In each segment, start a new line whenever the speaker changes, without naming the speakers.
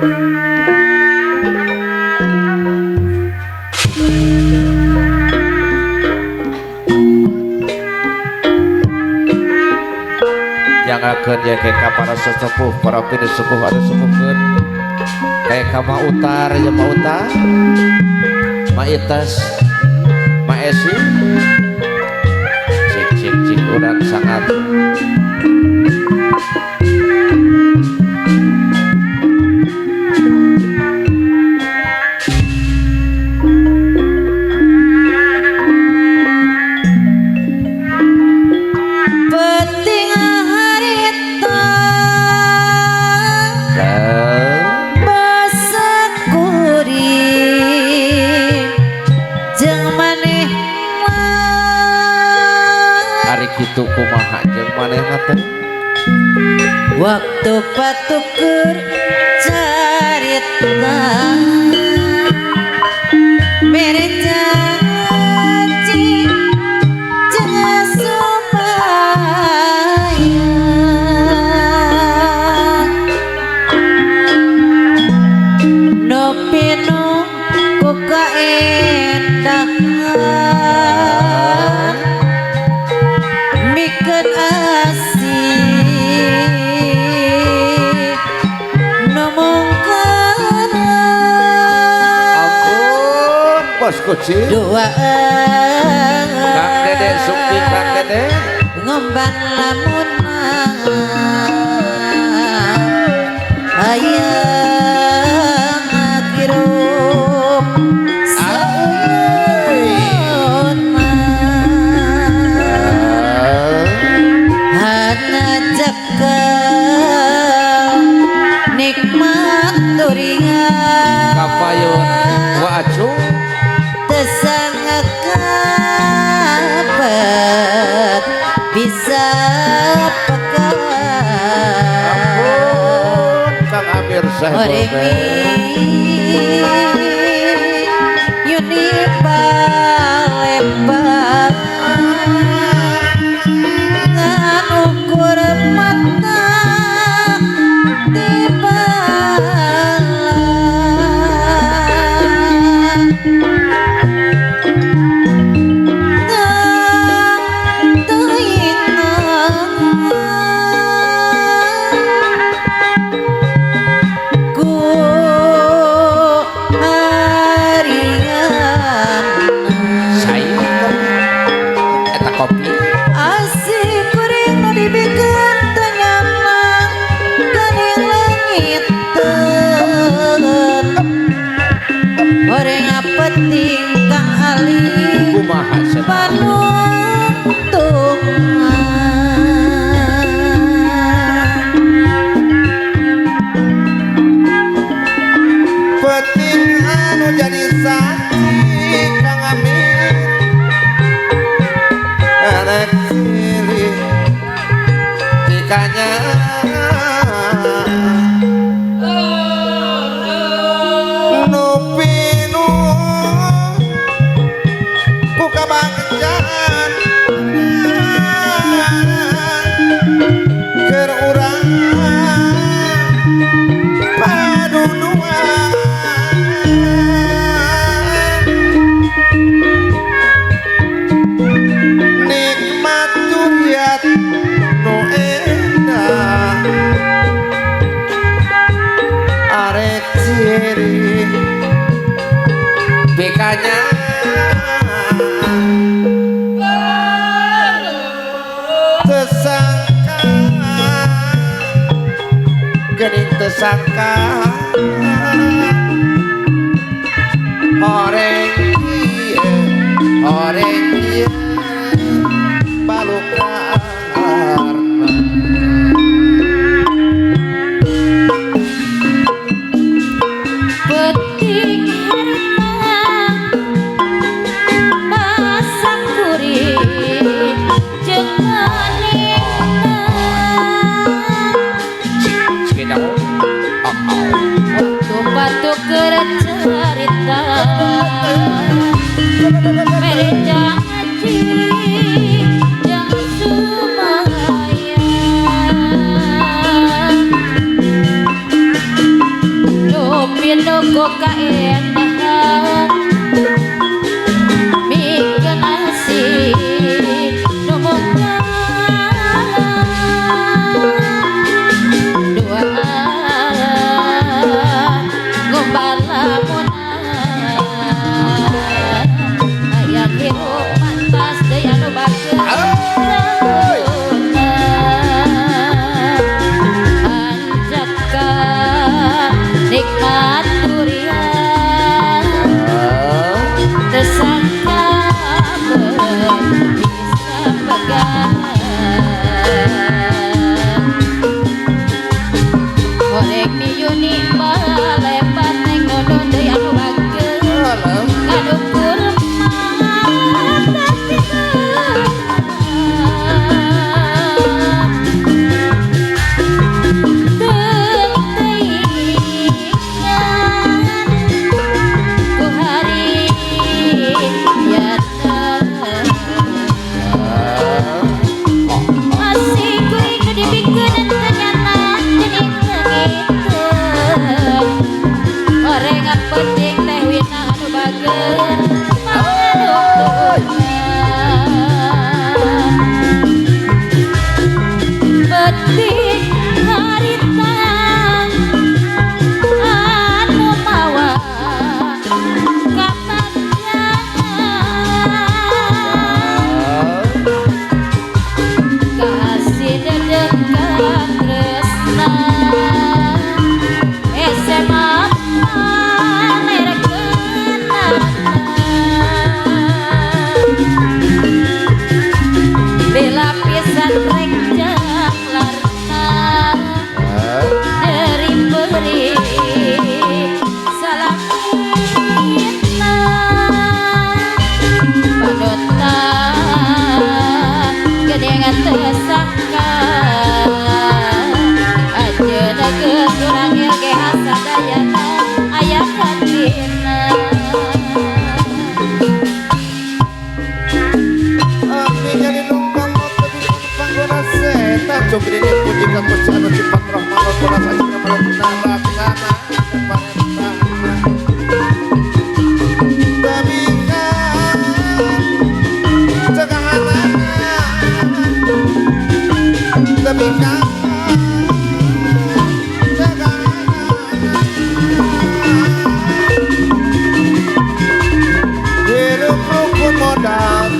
Jangakeun ya kayak para sesepuh, para pini sepuh ada sepuhkeun kayak kama utar ya ma utar ma itas ma esi cik urang sangat kitu kumaha jeung manehna teh
waktu patukur carita mere janji jeung supaya no pinu ku kaendahan mikeun asih numungkeun
ampun bos kuci
duaan
Kang Dede Sukti Kang Dede
ngomban lamun hayang ngirup saeun nikmat turingan
kapayun wa acung
tesangakabet bisa pekat
ampun Kang Amir
Yuni Palembang ngan ukur mata tingkang alih
kumaha
panuntungan
penting anu jadi saksi Kang Amir arek silih tikanya bekanya tersangka gening tersangka horeng ieu balukar
nganggo kaendahan mikeun asih numungan duaan gombal lamunan hayang hirup pantas deui anu bageus nikmat durian tersangka bisa pegang korek miyuni balepat neng nodon deui anu bageus ngadukur mata penting teh wina anu bageus penting harita anu mawa kapanjangan kasih dedengkan tresna SMA bela pisan rek janglarna dari beri salahina padota gedengan tersangka ajeuna geus urang ieu ge hasadayana aya katina
coba ini puji kakusan sifat rahman Allah saja malam laksana hidup rukun modal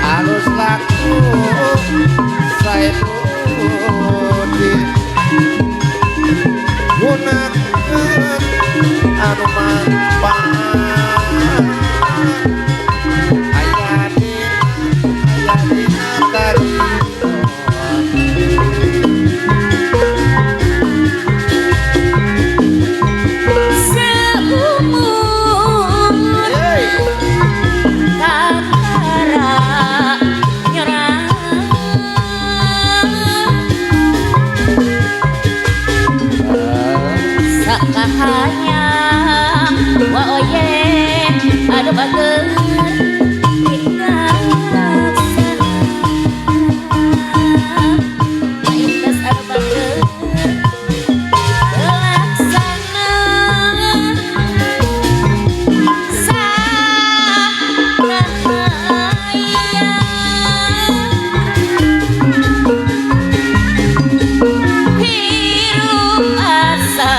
halus laku saya putih gunakan anu manfaat ayatin tadi
hanya wa oye aduh bageus kita laksana ikhlas aduh bageus laksana sahaya hirup asa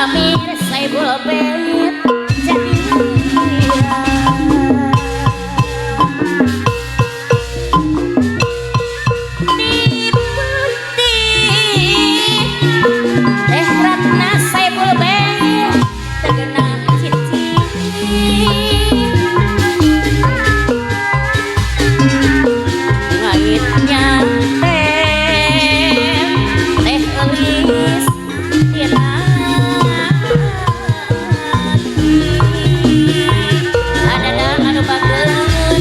Amir Saibul Bait Jadira di putih Ratna Saibul Bait tergenang cici lainnya teh elis ada anu bageus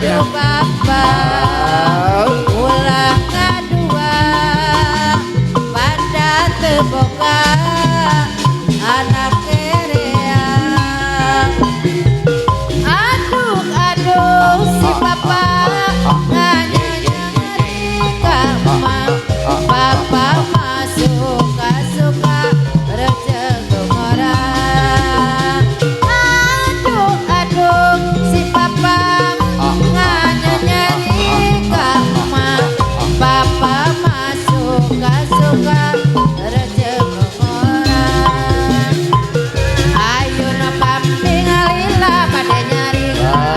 aduh papa ulah ngadua pada teboga anak kereang aduh si papa nganyanya kamar papa masuk suka rezeki orang aduh si papa nganyanya kamar papa masuk suka rezeki orang ayeuna pamping lila pada nyari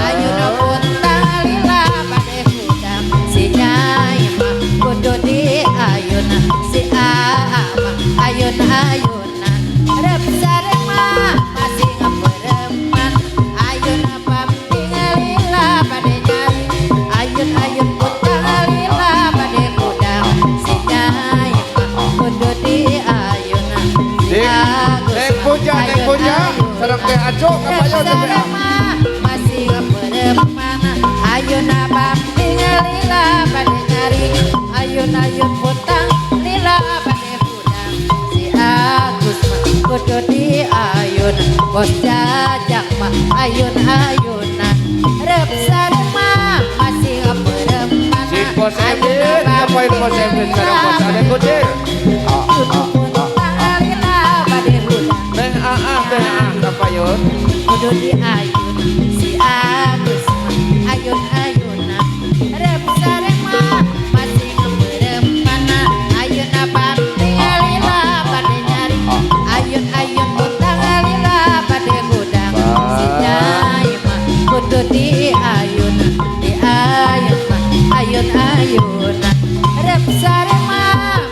ayeuna puntang lila pada kudang si nyai mah kudu di ayeuna si ayun-ayunan rep sarema masih ngapereman ayeuna pamping lila pada nyari ayun-ayun puntang lila pada kudang si nyai mah kudu di ayeuna si
Neng puja sareng teh aco kapayon teh
masih ngapereman ayeuna pamping lila pada nyari ayun-ayun puntang lila pada kudang si Agus mah kudu di ayun bos jajak mah ayun-ayunan rep sarema masih ngapereman
si bos Emin ngapain bos Emin sareng bos Ade Kucir
puntang lila pada kudang
Teh kapayon
kudu di ayun si Agus mah ayun-ayunan rep sarema masih ngapereman ayeuna pamping lila pada nyari ayun-ayun puntang lila pada gudang si nyai mah kudu di ayun mah ayun-ayunan rep sarema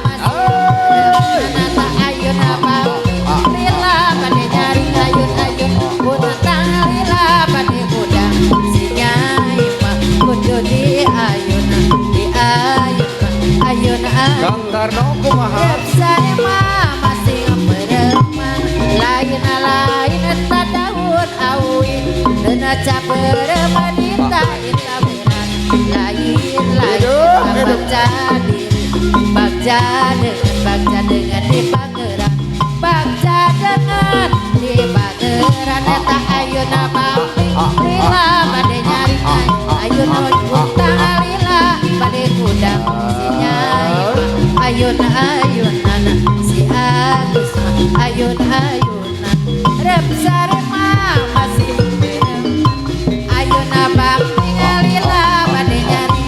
masih ngapereman ayeuna pamping lila pada nyari ayun-ayun puntang lila pada gudang si nyai mah kudu di ayun mah ayun-ayun
Kang Tarno kumaha
rep sarema masih ngapereman lain eta daun awi dina cabereman ita beran lain bagja dengan di Pangeran bagja dengan di Pangeran eta ayeuna pamping lila pada nyari ayeuna puntang lila pada kudang si nyai mah ayun-ayunan si Agus mah ayun-ayunan rep sarema masih ngapereman ayeuna pamping lila pada nyari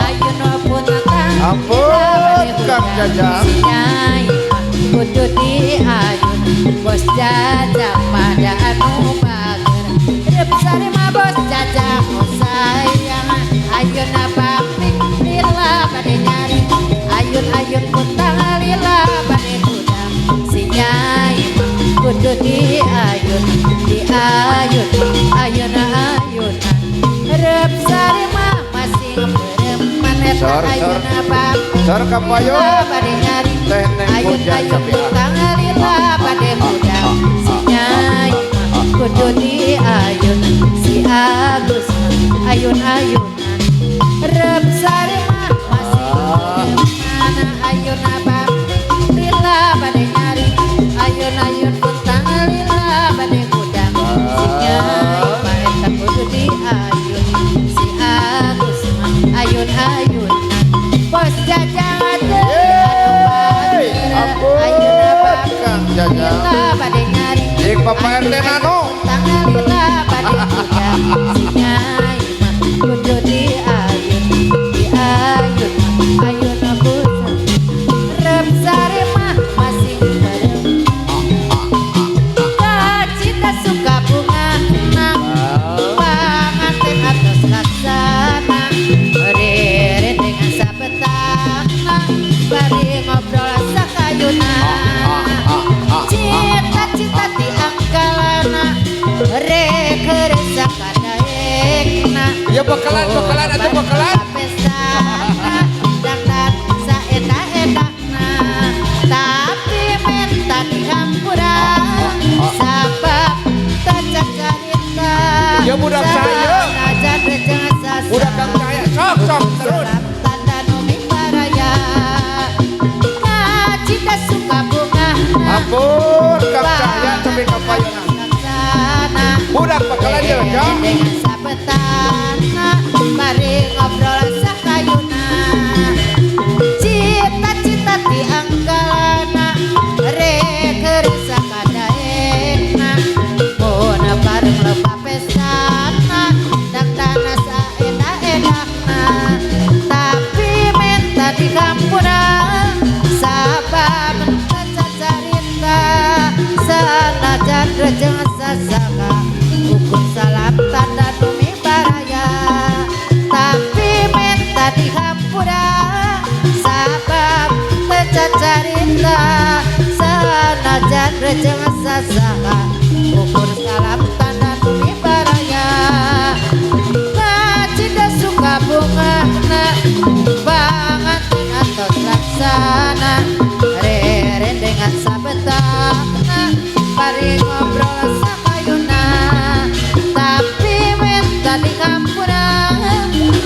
ayeuna puntang
ampun Kang Jajang
si nyai mah kudu di ayun bos jajak pada anu bager rep sarema bos jajak bos sayangan ayeuna pamping lila pada nyari ayun-ayun puntang lila pada kudang si nyai mah kudu di ayun ayun-ayunan rep sarema masih ngapereman eta
Sor, sor.
ayeuna pamping
Sor kapayon
pada nyari
Teh Neng Puja
ayun-ayun
Sapian
puntang lila pada kudang si nyai mah kudu di ayun si Agus mah ayun-ayunan rep sarema masih ngapereman ayeuna pamping lila pada nyari ayun-ayun puntang lila pada kudang si nyai mah eta kudu di ayun si Agus mah ayun-ayunan bos jajang
Yeay, ampun Kang Jajang
lila pada nyari
Jeung Papa RT Nano
tangan lila pada kudang si nyai mah kudu di ayun ayun aku rep sarema masih ngapereman cita suka bunga nang panganten atas laksana beririn dengan sabetana bari ngobrol sakayuna cita-cita tiang kalana rek resa kadaekna
Ya bakalan atuh bakalan
pesana dan saeta-etakna tapi menta dihampura sabab taca carita
Ya budak saya.
Saja rejeng sasa
Budak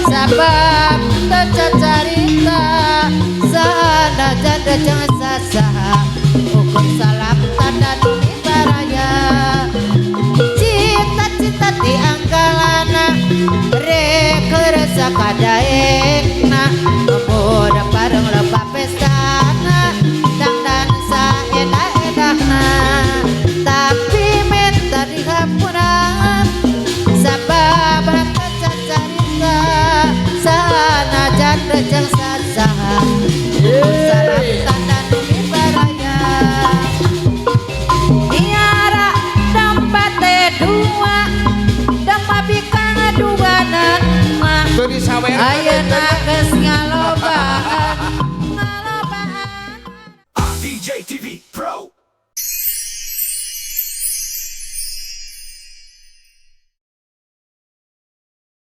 sabab tercacarita sana janda jangan sasaha